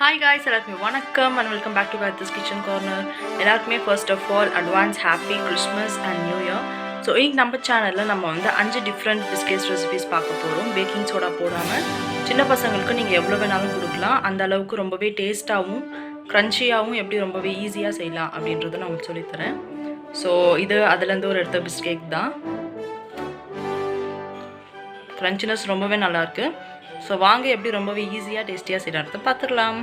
Hi guys, எல்லாருக்குமே வணக்கம் and welcome back to this kitchen corner. எல்லாருக்குமே first of all advance happy Christmas and New Year. So இன்னைக்கு நம்ம சேனல்ல நம்ம வந்து 5 different biscuits recipes பார்க்க போறோம். பேக்கிங் சோடா போடாம சின்ன பசங்களுக்கு நீங்க எவ்வளவு வேணாலும் கொடுக்கலாம். அந்த அளவுக்கு ரொம்பவே டேஸ்டாவும் கிரன்ச்சியாவும் எப்படி ரொம்பவே ஈஸியா செய்யலாம் அப்படின்றத நான் உங்களுக்கு சொல்லி தரேன். So இது அதில இருந்து ஒரு எடுத்த பிஸ்கட் தான். கிரன்ச்சினஸ் ரொம்பவே நல்லா இருக்கு. ஸோ வாங்க எப்படி ரொம்பவே ஈஸியாக டேஸ்டியாக செய்யறது பார்த்துடலாம்.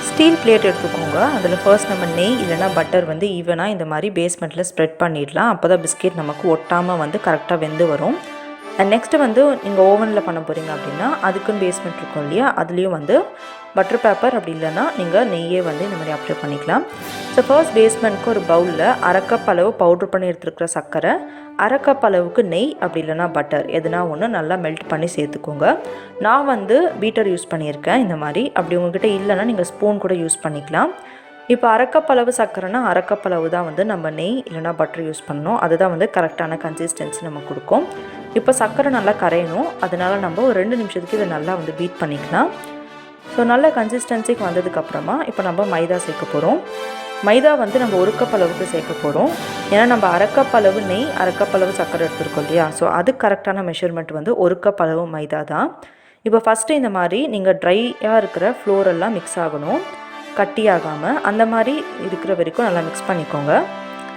ஸ்டீல் பிளேட் எடுத்துக்கோங்க. அதில் ஃபர்ஸ்ட் நம்ம நெய் இல்லைனா பட்டர் வந்து ஈவனாக இந்த மாதிரி பேஸ்மெண்ட்டில் ஸ்ப்ரெட் பண்ணிடலாம். அப்போ தான் பிஸ்கெட் நமக்கு ஒட்டாமல் வந்து கரெக்டாக வெந்து வரும். அண்ட் நெக்ஸ்ட்டு வந்து நீங்கள் ஓவனில் பண்ண போகிறீங்க அப்படின்னா அதுக்குன்னு பேஸ்மெண்ட் இருக்கும் இல்லையா, அதுலேயும் வந்து பட்டர் பேப்பர் அப்படி இல்லைன்னா நீங்கள் நெய்யே வந்து இந்த மாதிரி அப்ளை பண்ணிக்கலாம். ஸோ ஃபர்ஸ்ட் பேஸ்மெண்ட்க்கு ஒரு பவுலில் அரை கப் அளவு பவுட்ரு பண்ணி எடுத்துருக்கிற சர்க்கரை, அரை கப் அளவுக்கு நெய் அப்படி இல்லைனா பட்டர் எதுனா ஒன்று நல்லா மெல்ட் பண்ணி சேர்த்துக்கோங்க. நான் வந்து பீட்டர் யூஸ் பண்ணியிருக்கேன் இந்த மாதிரி. அப்படி உங்கள்கிட்ட இல்லைன்னா நீங்கள் ஸ்பூன் கூட யூஸ் பண்ணிக்கலாம். இப்போ அரை கப் அளவு சர்க்கரைனா அரை கப் அளவு தான் வந்து நம்ம நெய் இல்லைனா பட்டர் யூஸ் பண்ணணும். அதுதான் வந்து கரெக்டான கன்சிஸ்டன்சி நம்ம கொடுக்கும். இப்போ சர்க்கரை நல்லா கரையணும், அதனால் நம்ம ஒரு 2 நிமிஷத்துக்கு இதை நல்லா வந்து பீட் பண்ணிக்கலாம். ஸோ நல்ல கன்சிஸ்டன்சிக்கு வந்ததுக்கப்புறமா இப்போ நம்ம மைதா சேர்க்க போகிறோம். மைதா வந்து நம்ம 1 கப் அளவுக்கு சேர்க்க போகிறோம். ஏன்னா நம்ம அரை கப் அளவு நெய் அரை கப் அளவு சர்க்கரை எடுத்துருக்கோம் இல்லையா, ஸோ அது கரெக்டான மெஷர்மெண்ட் வந்து 1 கப் அளவு மைதா தான். இப்போ ஃபஸ்ட்டு இந்த மாதிரி நீங்கள் ட்ரையாக இருக்கிற ஃப்ளோரெல்லாம் மிக்ஸ் ஆகணும், கட்டியாகாமல் அந்த மாதிரி இருக்கிற வரைக்கும் நல்லா மிக்ஸ் பண்ணிக்கோங்க.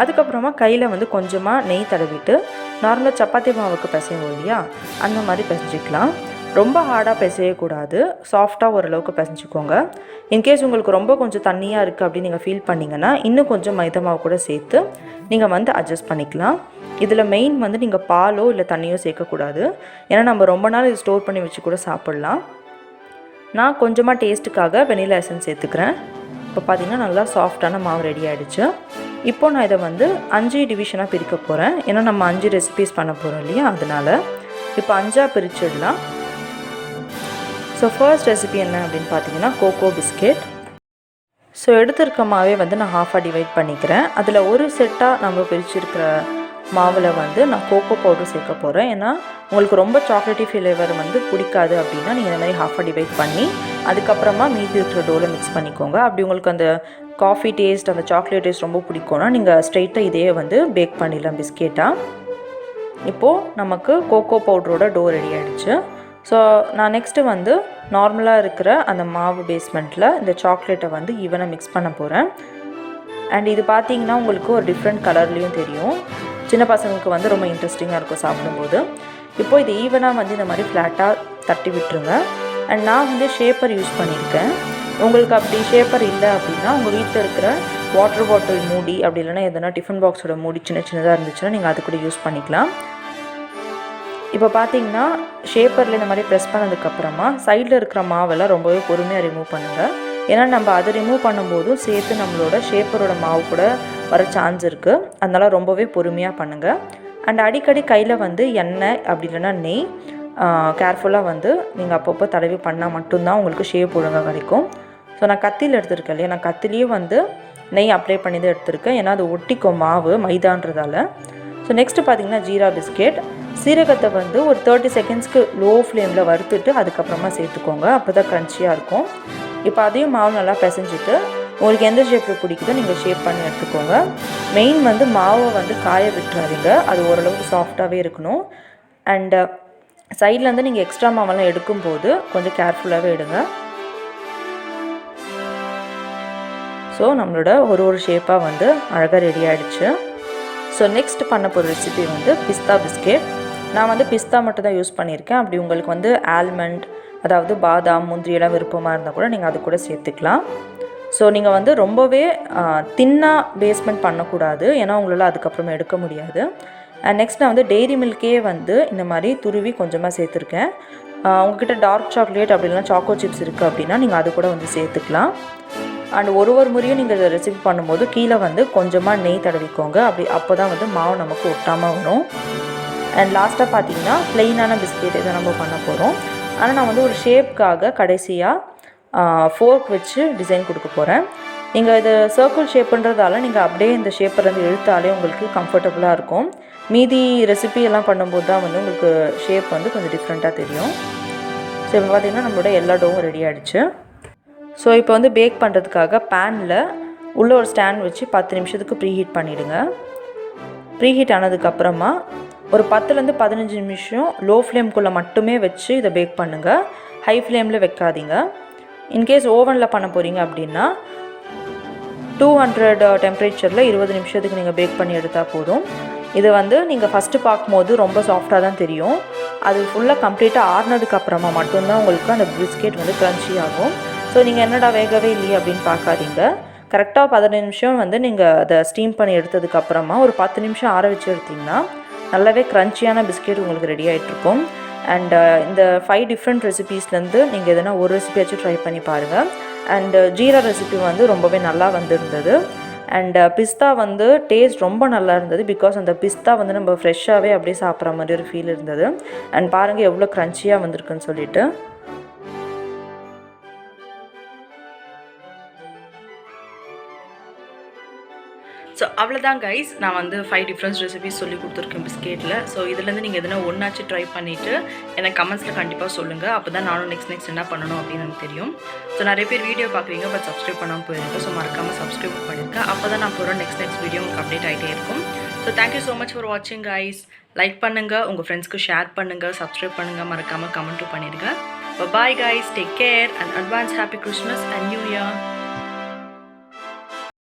அதுக்கப்புறமா கையில் வந்து கொஞ்சமாக நெய் தடவிட்டு நார்மலாக சப்பாத்தி மாவுக்கு பிசைவோம் இல்லையா, அந்த மாதிரி பிசைஞ்சிக்கலாம். ரொம்ப ஹார்டாக பிசையக்கூடாது, சாஃப்டாக ஓரளவுக்கு பிசைஞ்சிக்கோங்க. இன்கேஸ் உங்களுக்கு ரொம்ப கொஞ்சம் தண்ணியாக இருக்குது அப்படின்னு நீங்கள் ஃபீல் பண்ணிங்கன்னா இன்னும் கொஞ்சம் மைதா மாவு கூட சேர்த்து நீங்கள் வந்து அட்ஜஸ்ட் பண்ணிக்கலாம். இதில் மெயின் வந்து நீங்கள் பாலோ இல்லை தண்ணியோ சேர்க்கக்கூடாது. ஏன்னா நம்ம ரொம்ப நாள் இது ஸ்டோர் பண்ணி வச்சு கூட சாப்பிட்லாம். நான் கொஞ்சமாக டேஸ்ட்டுக்காக வெனிலா எசன்ஸ் சேர்த்துக்கிறேன். இப்போ பார்த்திங்கன்னா நல்லா சாஃப்டான மாவு ரெடி ஆகிடுச்சு. இப்போது நான் இதை வந்து 5 டிவிஷனாக பிரிக்க போகிறேன். ஏன்னா நம்ம 5 ரெசிபீஸ் பண்ண போகிறோம் இல்லையா, அதனால் இப்போ 5ஆக பிரிச்சிடலாம். ஸோ ஃபர்ஸ்ட் ரெசிபி என்ன அப்படின்னு பார்த்தீங்கன்னா கோகோ பிஸ்கெட். ஸோ எடுத்துருக்க மாவே வந்து நான் ஹாஃபாக டிவைட் பண்ணிக்கிறேன். அதில் ஒரு செட்டாக நம்ம பிரிச்சிருக்கிற மாவில் வந்து நான் கோகோ பவுடர் சேர்க்க போகிறேன். ஏன்னா உங்களுக்கு ரொம்ப சாக்லேட்டி ஃப்ளேவர் வந்து பிடிக்காது அப்படின்னா நீங்கள் இந்த மாதிரி ஹாஃபாக டிவைட் பண்ணி அதுக்கப்புறமா மீதி இருக்கிற டோவில் மிக்ஸ் பண்ணிக்கோங்க. அப்படி உங்களுக்கு அந்த காஃபி டேஸ்ட் அந்த சாக்லேட் டேஸ்ட் ரொம்ப பிடிக்கும்னா நீங்கள் ஸ்ட்ரெயிட்டாக இதையே வந்து பேக் பண்ணிடலாம் பிஸ்கெட்டாக. இப்போது நமக்கு கோகோ பவுடரோட டோ ரெடி ஆகிடுச்சு. ஸோ நான் நெக்ஸ்ட்டு வந்து நார்மலாக இருக்கிற அந்த மாவு பேஸ்மெண்ட்டில் இந்த சாக்லேட்டை வந்து ஈவனாக மிக்ஸ் பண்ண போகிறேன். அண்ட் இது பார்த்தீங்கன்னா உங்களுக்கு ஒரு டிஃப்ரெண்ட் கலர்லேயும் தெரியும். சின்ன பசங்களுக்கு வந்து ரொம்ப இன்ட்ரெஸ்டிங்காக இருக்கும் சாப்பிடும்போது. இப்போது இது ஈவனாக வந்து இந்த மாதிரி ஃப்ளாட்டாக தட்டி விட்டுருங்க. அண்ட் நான் வந்து ஷேப்பர் யூஸ் பண்ணியிருக்கேன். உங்களுக்கு அப்படி ஷேப்பர் இல்லை அப்படின்னா உங்கள் வீட்டில் இருக்கிற வாட்டர் பாட்டில் மூடி அப்படி இல்லைனா எதனா டிஃபன் பாக்ஸோட மூடி சின்னதாக இருந்துச்சுன்னா நீங்கள் அது கூட யூஸ் பண்ணிக்கலாம். இப்போ பார்த்தீங்கன்னா ஷேப்பரில் இந்த மாதிரி ப்ரெஸ் பண்ணதுக்கப்புறமா சைடில் இருக்கிற மாவெல்லாம் ரொம்பவே பொறுமையாக ரிமூவ் பண்ணுங்கள். ஏன்னா நம்ம அதை ரிமூவ் பண்ணும்போதும் சேர்த்து நம்மளோட ஷேப்பரோட மாவு கூட வர சான்ஸ் இருக்குது. அதனால் ரொம்பவே பொறுமையாக பண்ணுங்கள். அண்ட் அடிக்கடி கையில் வந்து எண்ணெய் அப்படி இல்லைன்னா நெய் கேர்ஃபுல்லாக வந்து நீங்கள் அப்பப்போ தடவி பண்ணால் மட்டும்தான் உங்களுக்கு ஷேப் ஒழுங்காக கிடைக்கும். ஸோ நான் கத்தியில் எடுத்துருக்கேன் இல்லையா, நான் கத்திலையும் வந்து நெய் அப்ளை பண்ணி தான் எடுத்திருக்கேன். ஏன்னா அது ஒட்டிக்கும் மாவு மைதான்றதால. ஸோ நெக்ஸ்ட்டு பார்த்திங்கன்னா ஜீரா பிஸ்கெட். சீரகத்தை வந்து ஒரு 30 செகண்ட்ஸ்க்கு லோ ஃப்ளேமில் வறுத்துட்டு அதுக்கப்புறமா சேர்த்துக்கோங்க. அப்போ தான் க்ரன்ச்சியாக இருக்கும். இப்போ அதையும் மாவு நல்லா பிசைஞ்சிட்டு உங்களுக்கு எந்த ஷேப்பில் பிடிக்குதோ நீங்கள் ஷேப் பண்ணி எடுத்துக்கோங்க. மெயின் வந்து மாவை வந்து காய விட்டுறாதீங்க, அது ஓரளவுக்கு சாஃப்டாகவே இருக்கணும். அண்டு சைட்லேருந்து நீங்கள் எக்ஸ்ட்ரா மாவெல்லாம் எடுக்கும்போது கொஞ்சம் கேர்ஃபுல்லாகவே எடுங்க. ஸோ நம்மளோட ஒரு ஷேப்பாக வந்து அழகாக ரெடி ஆகிடுச்சு. ஸோ நெக்ஸ்ட் பண்ண போகிற ரெசிபி வந்து பிஸ்தா பிஸ்கெட். நான் வந்து பிஸ்தா மட்டும் தான் யூஸ் பண்ணியிருக்கேன். அப்படி உங்களுக்கு வந்து ஆல்மண்ட் அதாவது பாதாம் முந்திரியெல்லாம் விருப்பமாக இருந்தால் கூட நீங்கள் அது கூட சேர்த்துக்கலாம். ஸோ நீங்கள் வந்து ரொம்பவே தின்னாக பேஸ்மெண்ட் பண்ணக்கூடாது, ஏன்னா உங்களால் அதுக்கப்புறமா எடுக்க முடியாது. அண்ட் நெக்ஸ்ட் நான் வந்து டெய்ரி மில்கே வந்து இந்த மாதிரி துருவி கொஞ்சமாக சேர்த்துருக்கேன். உங்கள்கிட்ட டார்க் சாக்லேட் அப்படின்னா சாக்கோ சிப்ஸ் இருக்குது அப்படின்னா நீங்கள் அது கூட வந்து சேர்த்துக்கலாம். அண்ட் ஒரு முறையும் நீங்கள் இதை ரெசிபி பண்ணும்போது கீழே வந்து கொஞ்சமாக நெய் தடவிக்கோங்க. அப்போ தான் வந்து மாவு நமக்கு ஒட்டாமல் வரும். அண்ட் லாஸ்ட்டாக பார்த்தீங்கன்னா ப்ளெயினான பிஸ்கெட் இதை நம்ம பண்ண போகிறோம். ஆனால் நான் வந்து ஒரு ஷேப்காக கடைசியாக ஃபோர்க் வச்சு டிசைன் கொடுக்க போகிறேன். நீங்கள் இது சர்க்கிள் ஷேப்புன்றதால நீங்கள் அப்படியே இந்த ஷேப்பை இழுத்தாலே உங்களுக்கு கம்ஃபர்டபுளாக இருக்கும். மீதி ரெசிபி எல்லாம் பண்ணும்போது தான் வந்து உங்களுக்கு ஷேப் வந்து கொஞ்சம் டிஃப்ரெண்ட்டாக தெரியும். ஸோ இப்போ பார்த்திங்கன்னா நம்மளோட எல்லா டோவும் ரெடி ஆகிடுச்சு. ஸோ இப்போ வந்து பேக் பண்ணுறதுக்காக பேனில் உள்ள ஒரு ஸ்டாண்ட் வச்சு 10 நிமிஷத்துக்கு ப்ரீஹீட் பண்ணிவிடுங்க. ப்ரீஹீட் ஆனதுக்கப்புறமா ஒரு 10லேருந்து 15 நிமிஷம் லோ ஃப்ளேம்குள்ளே மட்டுமே வச்சு இதை பேக் பண்ணுங்கள். ஹை ஃப்ளேமில் வைக்காதீங்க. இன்கேஸ் ஓவனில் பண்ண போகிறீங்க அப்படின்னா 200 டெம்பரேச்சரில் 20 நிமிஷத்துக்கு நீங்கள் பேக் பண்ணி எடுத்தால் போதும். இது வந்து நீங்கள் ஃபஸ்ட்டு பார்க்கும்போது ரொம்ப சாஃப்டாக தான் தெரியும். அது ஃபுல்லாக கம்ப்ளீட்டாக ஆறுனதுக்கப்புறமா மட்டும்தான் உங்களுக்கு அந்த பிஸ்கெட் வந்து க்ரன்ச்சி ஆகும். ஸோ நீங்கள் என்னடா வேகவே இல்லையே அப்படின்னு பார்க்காதீங்க. கரெக்டாக 15 நிமிஷம் வந்து நீங்கள் அதை ஸ்டீம் பண்ணி எடுத்ததுக்கப்புறமா ஒரு 10 நிமிஷம் ஆற வச்சு எடுத்திங்கன்னா நல்லாவே க்ரன்ச்சியான பிஸ்கெட் உங்களுக்கு ரெடி ஆகிட்ருக்கும். அண்ட் இந்த 5 டிஃப்ரெண்ட் ரெசிபீஸ்லேருந்து நீங்கள் எதனா ஒரு ரெசிபியாச்சும் ட்ரை பண்ணி பாருங்கள். அண்ட் ஜீரா ரெசிபி வந்து ரொம்பவே நல்லா வந்திருந்தது. அண்ட் பிஸ்தா வந்து டேஸ்ட் ரொம்ப நல்லா இருந்தது. பிகாஸ் அந்த பிஸ்தா வந்து நம்ம ஃப்ரெஷ்ஷாகவே அப்படியே சாப்பிட்ற மாதிரி ஒரு ஃபீல் இருந்தது. அண்ட் பாருங்கள் எவ்வளோ க்ரன்ச்சியாக வந்திருக்குன்னு சொல்லிட்டு. ஸோ அவ்வளோதான் கைஸ், நான் வந்து 5 டிஃப்ரெண்ட்ஸ் ரெசிபிஸ் சொல்லி கொடுத்துருக்கேன் பிஸ்கெட்டில். ஸோ இதுலேருந்து நீங்கள் எதனா ஒன்றாச்சு ட்ரை பண்ணிவிட்டு எனக்கு கமெண்ட்ஸில் கண்டிப்பாக சொல்லுங்கள். அப்போ தான் நானும் நெக்ஸ்ட் என்ன பண்ணணும் அப்படின்னு எனக்கு தெரியும். ஸோ நிறைய பேர் வீடியோ பார்க்குறீங்க, பட் சப்ஸ்கிரைப் பண்ணாமல் போயிருக்கேன். ஸோ மறக்காமல் சப்ஸ்கிரைப் பண்ணியிருக்கேன். அப்போ தான் நான் போகிற நெக்ஸ்ட் வீடியோ உங்களுக்கு அப்டேட் ஆகிட்டே இருக்கும். So thank you so much for வாட்சிங் கைஸ். லைக் பண்ணுங்கள், உங்கள் ஃப்ரெண்ட்ஸ்க்கு ஷேர் பண்ணுங்கள், சப்ஸ்கிரைப் பண்ணுங்கள், மறக்காமல் கமெண்ட்டும் பண்ணிடுங்க. Bye guys, take care and advance happy Christmas and new year.